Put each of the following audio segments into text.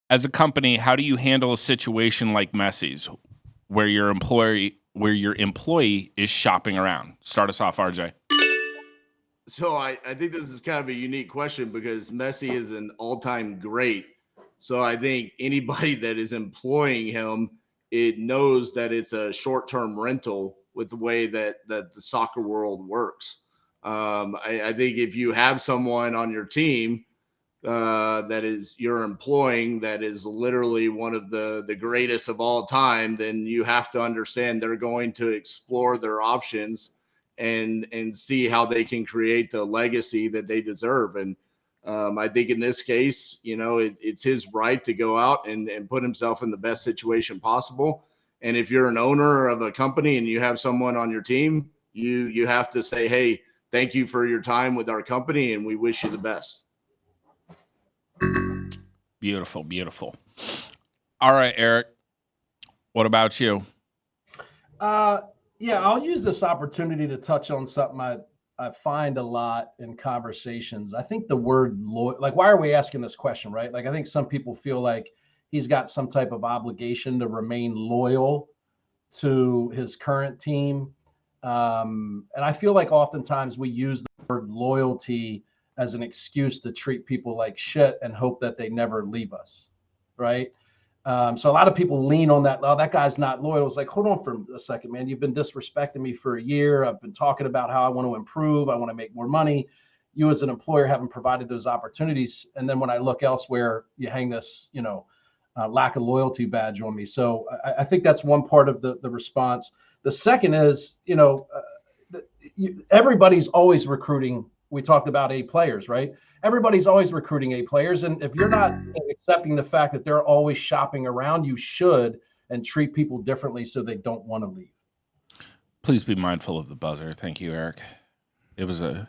as a company, how do you handle a situation like Messi's, where your employee is shopping around? Start us off, RJ. So I think this is kind of a unique question because Messi is an all-time great. So I think anybody that is employing him, it knows that it's a short-term rental with the way that the soccer world works. I think if you have someone on your team that is you're employing that is literally one of the greatest of all time, then you have to understand they're going to explore their options and see how they can create the legacy that they deserve. And I think in this case, it's his right to go out and put himself in the best situation possible. And if you're an owner of a company and you have someone on your team, you have to say, hey, thank you for your time with our company, and we wish you the best. Beautiful, beautiful. All right, Eric, what about you? Yeah, I'll use this opportunity to touch on something I find a lot in conversations. I think the word loyal, like, why are we asking this question, right? Like, I think some people feel like he's got some type of obligation to remain loyal to his current team. And I feel like oftentimes we use the word loyalty as an excuse to treat people like shit and hope that they never leave us, right? So a lot of people lean on that. Oh, that guy's not loyal. It's like, hold on for a second, man. You've been disrespecting me for a year. I've been talking about how I want to improve. I want to make more money. You as an employer haven't provided those opportunities. And then when I look elsewhere, you hang this, lack of loyalty badge on me. So I think that's one part of the response. The second is, everybody's always recruiting. We talked about A players, right? Everybody's always recruiting A players. And if you're not accepting the fact that they're always shopping around, you should, and treat people differently so they don't want to leave. Please be mindful of the buzzer. Thank you, Eric. It was a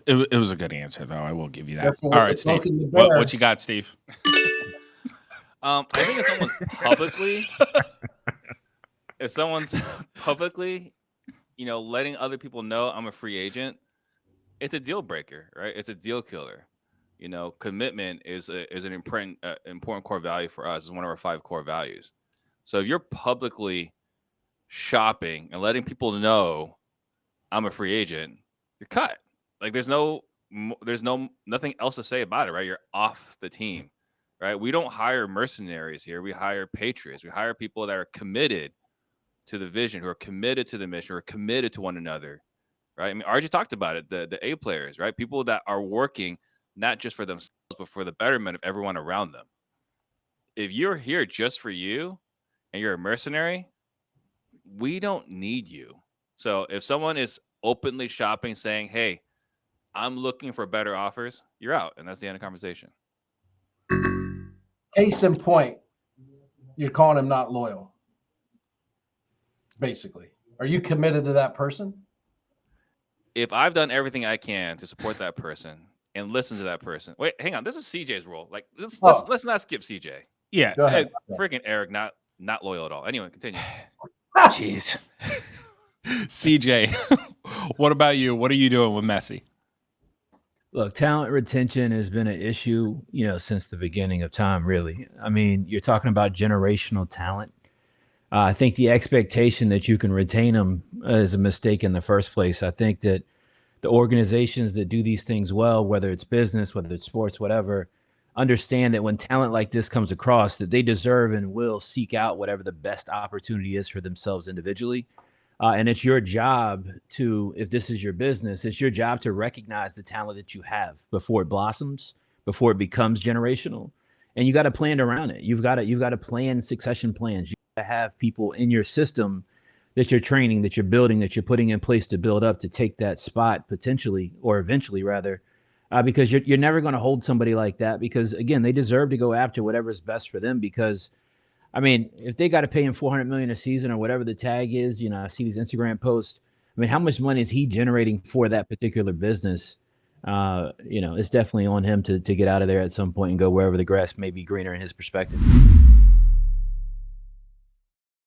good answer, though. I will give you that. All right, Steve. What you got, Steve? I think if someone's publicly, letting other people know I'm a free agent, it's a deal breaker, right? It's a deal killer. Commitment is an important core value for us. It's one of our 5 core values. So if you're publicly shopping and letting people know I'm a free agent, you're cut. Like there's nothing else to say about it, right? You're off the team, right? We don't hire mercenaries here. We hire patriots. We hire people that are committed to the vision, who are committed to the mission, who are committed to one another, right? I mean, RJ talked about it, the A players, right? People that are working not just for themselves, but for the betterment of everyone around them. If you're here just for you and you're a mercenary, we don't need you. So if someone is openly shopping, saying, hey, I'm looking for better offers, you're out. And that's the end of the conversation. Case in point, you're calling him not loyal. Basically, are you committed to that person? If I've done everything I can to support that person and listen to that person. Wait, hang on. This is CJ's role. Like, let's not skip CJ. Yeah. Go ahead. Freaking Eric, not loyal at all. Anyway, continue. Jeez. CJ, what about you? What are you doing with Messi? Look, talent retention has been an issue, since the beginning of time, really. I mean, you're talking about generational talent. I think the expectation that you can retain them is a mistake in the first place. I think that the organizations that do these things well, whether it's business, whether it's sports, whatever, understand that when talent like this comes across, that they deserve and will seek out whatever the best opportunity is for themselves individually. And it's your job to, if this is your business, it's your job to recognize the talent that you have before it blossoms, before it becomes generational. And you got to plan around it. You've got to plan succession plans. You got to have people in your system that you're training, that you're building, that you're putting in place to build up to take that spot potentially, or eventually rather, because you're never going to hold somebody like that, because again, they deserve to go after whatever is best for them. Because I mean, if they got to pay him $400 million a season or whatever the tag is, I see these Instagram posts. I mean, how much money is he generating for that particular business? It's definitely on him to get out of there at some point and go wherever the grass may be greener in his perspective.